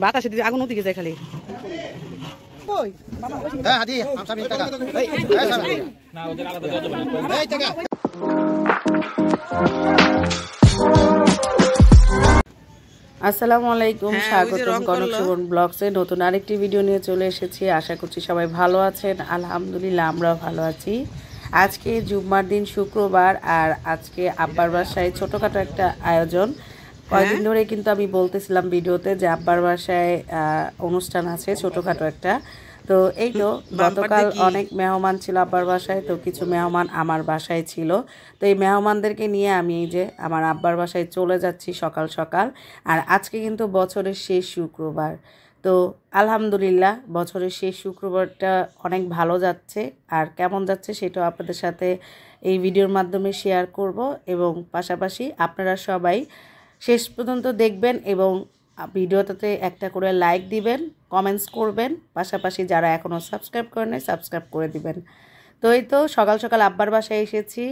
বাতাসে দিদি আগুন ওদিকে যায় খালি। আসসালামু আলাইকুম, স্বাগতম কনক সুবর্ণ ব্লগসে নতুন আরেকটি ভিডিও নিয়ে চলে এসেছি। আশা করছি সবাই ভালো আছেন। আলহামদুলিল্লাহ আমরাও ভালো আছি। আজকে জুম্মার দিন শুক্রবার, আর আজকে আব্বার বাসায় ছোটোখাটো একটা আয়োজন। কয়েকদিন ধরে কিন্তু আমি বলতেছিলাম ভিডিওতে যে আব্বার বাসায় অনুষ্ঠান আছে ছোটোখাটো একটা। তো এই তো গতকাল অনেক মেহমান ছিল আব্বার বাসায়, তো কিছু মেহমান আমার বাসায় ছিল। তো এই মেহমানদেরকে নিয়ে আমি এই যে আমার আব্বার বাসায় চলে যাচ্ছি সকাল সকাল। আর আজকে কিন্তু বছরের শেষ শুক্রবার। তো আলহামদুলিল্লাহ বছরের শেষ শুক্রবারটা অনেক ভালো যাচ্ছে। আর কেমন যাচ্ছে সেটাও আপনাদের সাথে এই ভিডিওর মাধ্যমে শেয়ার করব, এবং পাশাপাশি আপনারা সবাই শেষ পর্যন্ত দেখবেন এবং ভিডিওটাতে একটা করে লাইক দিবেন, কমেন্টস করবেন, পাশাপাশি যারা এখনও সাবস্ক্রাইব করেন নাই সাবস্ক্রাইব করে দিবেন। তো এই তো সকাল সকাল আব্বার বাসায় এসেছি।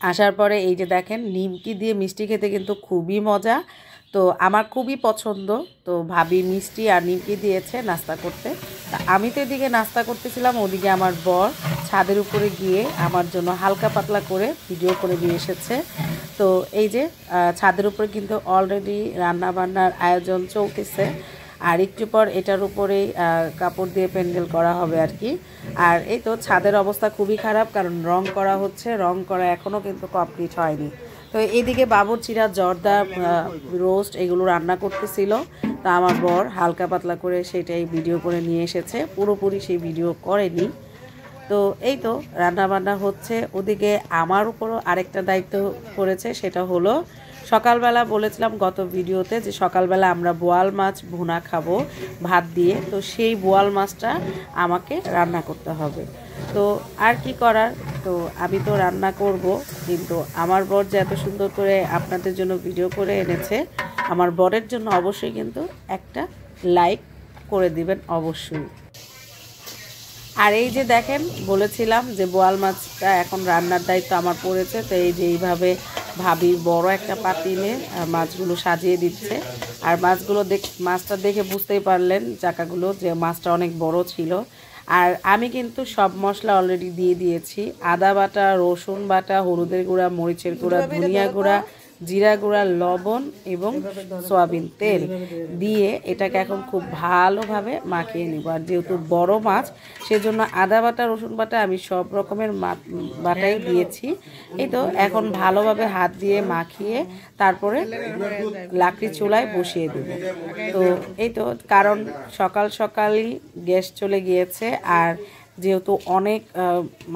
আসার পরে এই যে দেখেন নিমকি দিয়ে মিষ্টি খেতে কিন্তু খুবই মজা, তো আমার খুবই পছন্দ। তো ভাবি মিষ্টি আর নিমকি দিয়েছে নাস্তা করতে। তা আমি তো এদিকে নাস্তা করতেছিলাম, ওদিকে আমার বর ছাদের উপরে গিয়ে আমার জন্য হালকা পাতলা করে ভিডিও করে দিয়ে এসেছে। তো এই যে ছাদের উপরে কিন্তু অলরেডি রান্না বান্নার আয়োজন চলতেছে, আর একটু পর এটার উপরেই কাপড় দিয়ে প্যান্ডেল করা হবে আর কি। আর এই তো ছাদের অবস্থা খুবই খারাপ, কারণ রং করা হচ্ছে, রং করা এখনও কিন্তু কমপ্লিট হয়নি। তো এইদিকে বাবুর্চিরা জর্দা রোস্ট এগুলো রান্না করতেছিল। তা আমার বর হালকা পাতলা করে সেটাই ভিডিও করে নিয়ে এসেছে, পুরোপুরি সেই ভিডিও করেনি। তো এই তো রান্না বান্না হচ্ছে। ওদিকে আমার উপরও আরেকটা দায়িত্ব পড়েছে, সেটা হলো সকালবেলা বলেছিলাম গত ভিডিওতে যে সকালবেলা আমরা বোয়াল মাছ ভুনা খাবো ভাত দিয়ে। তো সেই বোয়াল মাছটা আমাকে রান্না করতে হবে। তো আর কি করার, তো আমি তো রান্না করব, কিন্তু আমার বর যে এত সুন্দর করে আপনাদের জন্য ভিডিও করে এনেছে, আমার বরের জন্য অবশ্যই কিন্তু একটা লাইক করে দিবেন অবশ্যই। আর এই যে দেখেন বলেছিলাম যে বোয়াল মাছটা এখন রান্নার দায়িত্ব আমার পড়েছে। তো এই যে এইভাবে ভাবি বড় একটা পাতিলে মাছগুলো সাজিয়ে দিচ্ছে। আর মাছটা দেখে বুঝতেই পারলেন চাকাগুলো যে মাছটা অনেক বড় ছিল। আর আমি কিন্তু সব মশলা অলরেডি দিয়ে দিয়েছি, আদা বাটা, রসুন বাটা, হলুদের গুঁড়া, মরিচের গুঁড়া, ধনিয়া গুঁড়া, জিরা গুঁড়া, লবণ এবং সয়াবিন তেল দিয়ে এটাকে এখন খুব ভালোভাবে মাখিয়ে নিব। আর যেহেতু বড় মাছ সেজন্য আদা বাটা, রসুন বাটা আমি সব রকমের বাটাই দিয়েছি। এই তো এখন ভালোভাবে হাত দিয়ে মাখিয়ে তারপরে লাকড়ি চুলায় বসিয়ে দেব। তো এই তো কারণ সকাল সকালই গ্যাস চলে গিয়েছে, আর যেহেতু অনেক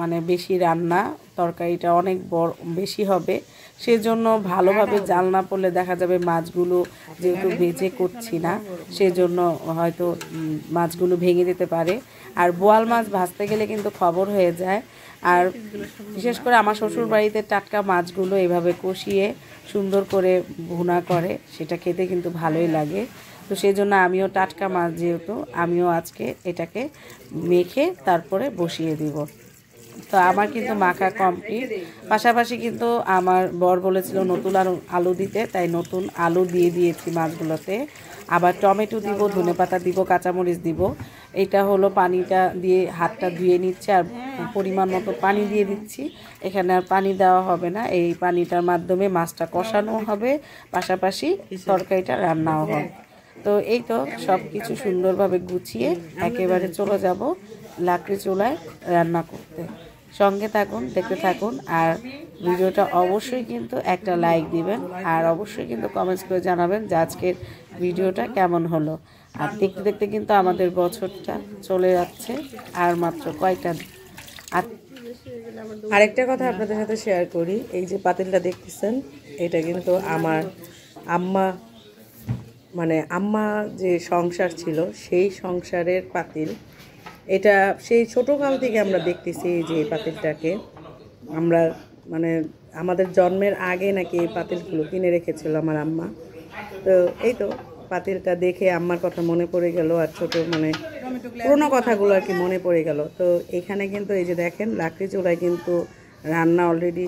মানে বেশি রান্না, তরকারিটা অনেক বড় বেশি হবে, সেজন্য ভালোভাবে জাল না পড়লে দেখা যাবে মাছগুলো যেহেতু ভেজে করছি না, সেজন্য হয়তো মাছগুলো ভেঙে যেতে পারে। আর বোয়াল মাছ ভাজতে গেলে কিন্তু খবর হয়ে যায়। আর বিশেষ করে আমার শ্বশুর বাড়িতে টাটকা মাছগুলো এভাবে কষিয়ে সুন্দর করে ভুনা করে, সেটা খেতে কিন্তু ভালোই লাগে। তো সেই জন্য আমিও টাটকা মাছ যেহেতু আমিও আজকে এটাকে মেখে তারপরে বসিয়ে দিব। তো আমার কিন্তু মাখা কমপ্লিট। পাশাপাশি কিন্তু আমার বর বলেছিল নতুন আলু দিতে, তাই নতুন আলু দিয়ে দিয়েছি মাছগুলোতে। আবার টমেটো দিব, ধনেপাতা দিব, কাঁচামরিচ দিব। এটা হলো পানিটা দিয়ে হাতটা ধুয়ে নিচ্ছে, আর পরিমাণ মতো পানি দিয়ে দিচ্ছি। এখানে আর পানি দেওয়া হবে না, এই পানিটার মাধ্যমে মাছটা কষানো হবে, পাশাপাশি তরকারিটা রান্নাও হবে। তো এই তো সব কিছু সুন্দরভাবে গুছিয়ে একেবারে চলে যাব লাকড়ি চুলায় রান্না করতে। সঙ্গে থাকুন, দেখতে থাকুন, আর ভিডিওটা অবশ্যই কিন্তু একটা লাইক দিবেন, আর অবশ্যই কিন্তু কমেন্টস করে জানাবেন যে আজকের ভিডিওটা কেমন হলো। আর দেখতে দেখতে কিন্তু আমাদের বছরটা চলে যাচ্ছে, আর মাত্র কয়েকটা। আর আরেকটা কথা আপনাদের সাথে শেয়ার করি, এই যে পাতিলটা দেখতেছেন এটা কিন্তু আমার আম্মা যে সংসার ছিল সেই সংসারের পাতিল। এটা সেই ছোটোকাল থেকে আমরা দেখতেছি যে এই পাতিলটাকে আমরা আমাদের জন্মের আগে নাকি এই পাতিলগুলো কিনে রেখেছিল আমার আম্মা। তো এই তো পাতিলটা দেখে আম্মার কথা মনে পড়ে গেল, আর পুরোনো কথাগুলো আর কি মনে পড়ে গেল। তো এখানে কিন্তু এই যে দেখেন লাকড়ি চুলায় কিন্তু রান্না অলরেডি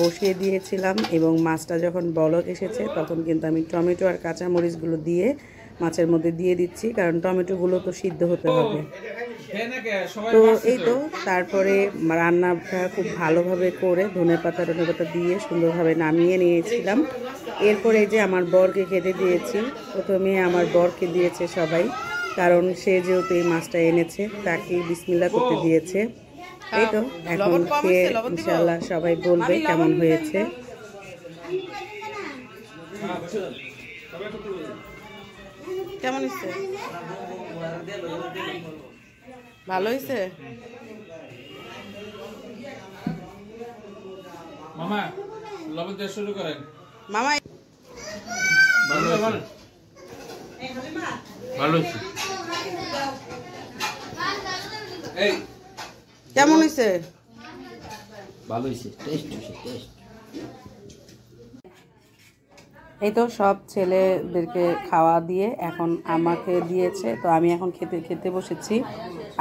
বসিয়ে দিয়েছিলাম এবং মাছটা যখন বলক এসেছে তখন কিন্তু আমি টমেটো আর কাঁচামরিচগুলো দিয়ে মাছের মধ্যে দিয়ে দিচ্ছি, কারণ টমেটোগুলো তো সিদ্ধ হতে হবে। তো এই তো তারপরে রান্নাটা খুব ভালোভাবে করে ধনেপাতা দিয়ে সুন্দরভাবে নামিয়ে নিয়েছিলাম। এরপরে যে আমার বরকে খেতে দিয়েছি। প্রথমে আমার বরকে দিয়েছে সবাই, কারণ সে যেহেতু এই মাছটা এনেছে তাকে বিসমিল্লাহ করতে দিয়েছে। এই তো এখন খেয়ে ইনশাআল্লাহ সবাই বলবে কেমন হয়েছে। কেমন হয়েছে? ভালো হয়েছে? মামা লবণ দিয়ে শুরু করেন। মামা ভালো হয়েছে। ভালো হয়েছে। এই কেমন হয়েছে? ভালো হয়েছে, টেস্ট হয়েছে, টেস্ট। এই তো সব ছেলেদেরকে খাওয়া দিয়ে এখন আমাকে দিয়েছে, তো আমি এখন খেতে বসেছি।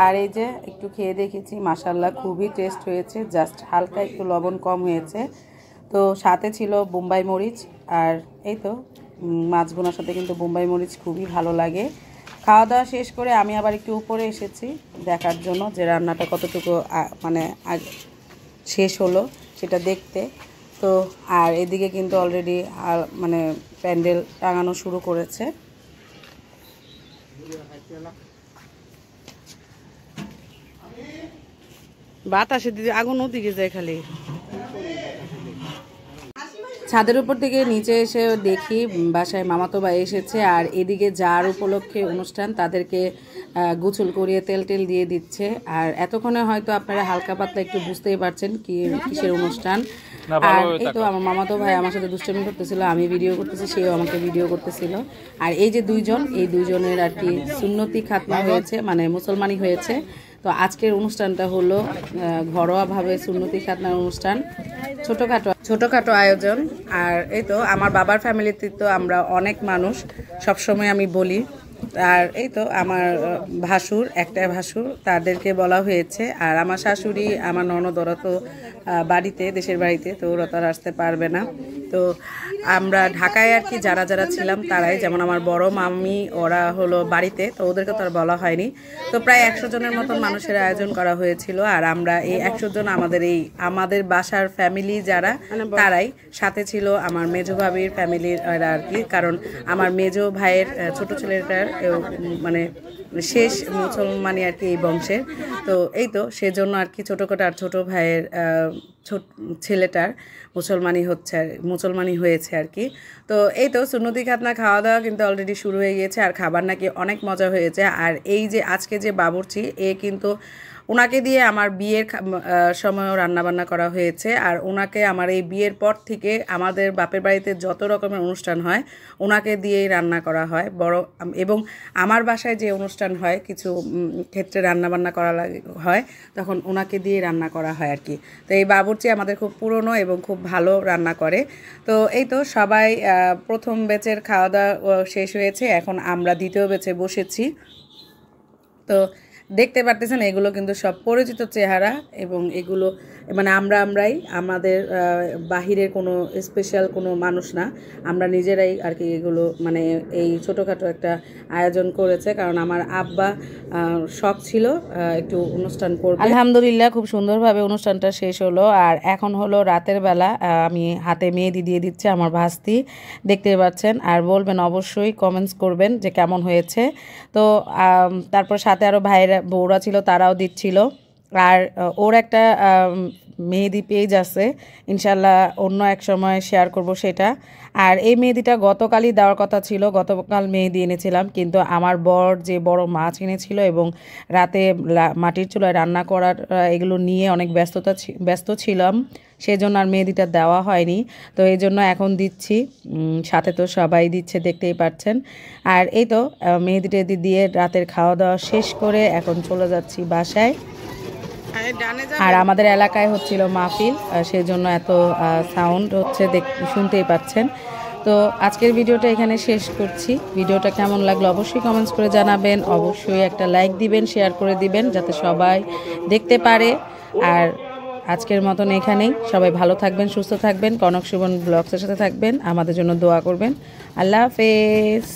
আর এই যে একটু খেয়ে দেখেছি, মাশাআল্লাহ খুবই টেস্ট হয়েছে, জাস্ট হালকা একটু লবণ কম হয়েছে। তো সাথে ছিল বোম্বাই মরিচ, আর এই তো মাছগুলোর সাথে কিন্তু বোম্বাই মরিচ খুবই ভালো লাগে। খাওয়া দাওয়া শেষ করে আমি আবার একটু উপরে এসেছি দেখার জন্য যে রান্নাটা কতটুকু মানে শেষ হলো সেটা দেখতে। তো আর এদিকে কিন্তু অলরেডি মানে প্যান্ডেল টাঙানো শুরু করেছে। বাতাসে দিদি আগুন ওদিকে যায় খালি। ছাদের উপর থেকে নিচে এসে দেখি বাসায় মামাতো ভাই এসেছে, আর এদিকে যার উপলক্ষে অনুষ্ঠান তাদেরকে গোসল করিয়ে তেল দিয়ে দিচ্ছে। আর এতক্ষণে হয়তো আপনারা হালকা পাতলা একটু বুঝতেই পারছেন কিসের অনুষ্ঠান। আর এই তো আমার মামাতো ভাই আমার সাথে দুষ্টামি করতেছিল, আমি ভিডিও করতেছি, সেও আমাকে ভিডিও করতেছিল। আর এই যে এই দুইজনের আর কি সুন্নতি খাতনা হয়েছে, মানে মুসলমানি হয়েছে। তো আজকের অনুষ্ঠানটা হলো ঘরোয়াভাবে সুন্নতি খাতনার অনুষ্ঠান, ছোটোখাটো আয়োজন। আর এই তো আমার বাবার ফ্যামিলিতে তো আমরা অনেক মানুষ, সবসময় আমি বলি। আর এই তো আমার একটা ভাসুর তাদেরকে বলা হয়েছে। আর আমার শাশুড়ি আমার ননদরা তো দেশের বাড়িতে, তো ওরা তো আর আসতে পারবে না। তো আমরা ঢাকায় আর কি যারা ছিলাম তারাই, যেমন আমার বড় মামি ওরা হলো বাড়িতে, তো ওদেরকে তো আর বলা হয়নি। তো প্রায় 100 জনের মতন মানুষের আয়োজন করা হয়েছিল। আর আমরা এই 100 জন আমাদের বাসার ফ্যামিলি যারা তারাই, সাথে ছিল আমার মেজো ভাবির ফ্যামিলির আর কি, কারণ আমার মেজো ভাইয়ের ছোট ছেলেটার মানে শেষ মুসলমানি আর কি এই বংশের। তো এই তো সেজন্য আর কি ছোটোখাটো আর ছোটো ভাইয়ের ছেলেটার মুসলমানি হয়েছে আর কি। তো এই তো সুন্নতি খাতনা খাওয়া দাওয়া কিন্তু অলরেডি শুরু হয়ে গিয়েছে, আর খাবার নাকি অনেক মজা হয়েছে। আর এই যে আজকে যে বাবুর্চি, কিন্তু ওনাকে দিয়ে আমার বিয়ের সময়ও রান্নাবান্না করা হয়েছে। আর ওনাকে আমার এই বিয়ের পর থেকে আমাদের বাপের বাড়িতে যত রকমের অনুষ্ঠান হয় ওনাকে দিয়েই রান্না করা হয় এবং আমার বাসায় যে অনুষ্ঠান হয় কিছু ক্ষেত্রে রান্নাবান্না করা হয় তখন ওনাকে দিয়ে রান্না করা হয় আর কি। তো এই বাবুর্চি আমাদের খুব পুরনো এবং খুব ভালো রান্না করে। তো এই তো সবাই প্রথম ব্যাচের খাওয়া দাওয়া শেষ হয়েছে, এখন আমরা দ্বিতীয় ব্যাচে বসেছি। তো দেখতে পারতেছেন এগুলো কিন্তু সব পরিচিত চেহারা, এবং এগুলো মানে আমরাই, আমাদের বাহিরের কোনো স্পেশাল কোনো মানুষ না, আমরা নিজেরাই আর কি এগুলো মানে এই ছোটোখাটো একটা আয়োজন করেছে। কারণ আমার আব্বা শখ ছিল একটু অনুষ্ঠান করবে। আলহামদুলিল্লাহ খুব সুন্দরভাবে অনুষ্ঠানটা শেষ হলো। আর এখন হলো রাতের বেলা, আমি হাতে মেহেদি দিয়ে দিচ্ছি আমার ভাস্তি, দেখতে পাচ্ছেন। আর বলবেন অবশ্যই কমেন্টস করবেন যে কেমন হয়েছে। তো তারপর সাথে আরও বউরা ছিল, তারাও দিচ্ছিল। আর ওর একটা মেহেদি পেজ আছে, ইনশাল্লাহ অন্য এক সময় শেয়ার করব সেটা। আর এই মেহেদিটা গতকালই দেওয়ার কথা ছিল, গতকাল মেহেদি এনেছিলাম, কিন্তু আমার বর যে বড় মাছ এনেছিল এবং রাতে মাটির চুলায় রান্না করার এগুলো নিয়ে অনেক ব্যস্ত ছিলাম, সেজন্য আর মেহেদিটা দেওয়া হয়নি। তো এই জন্য এখন দিচ্ছি, সাথে তো সবাই দিচ্ছে দেখতেই পাচ্ছেন। আর এই তো মেহেদি টেহেদি দিয়ে রাতের খাওয়া দাওয়া শেষ করে এখন চলে যাচ্ছি বাসায়। আর আমাদের এলাকায় হচ্ছিল মাহফিল, সেজন্য এত সাউন্ড হচ্ছে, শুনতেই পাচ্ছেন। তো আজকের ভিডিওটা এখানে শেষ করছি। ভিডিওটা কেমন লাগলো অবশ্যই কমেন্টস করে জানাবেন, অবশ্যই একটা লাইক দিবেন, শেয়ার করে দিবেন যাতে সবাই দেখতে পারে। আর আজকের মতন এখানেই। সবাই ভালো থাকবেন, সুস্থ থাকবেন, কনক সুমন ব্লগসের সাথে থাকবেন, আমাদের জন্য দোয়া করবেন। আল্লাহ হাফেজ।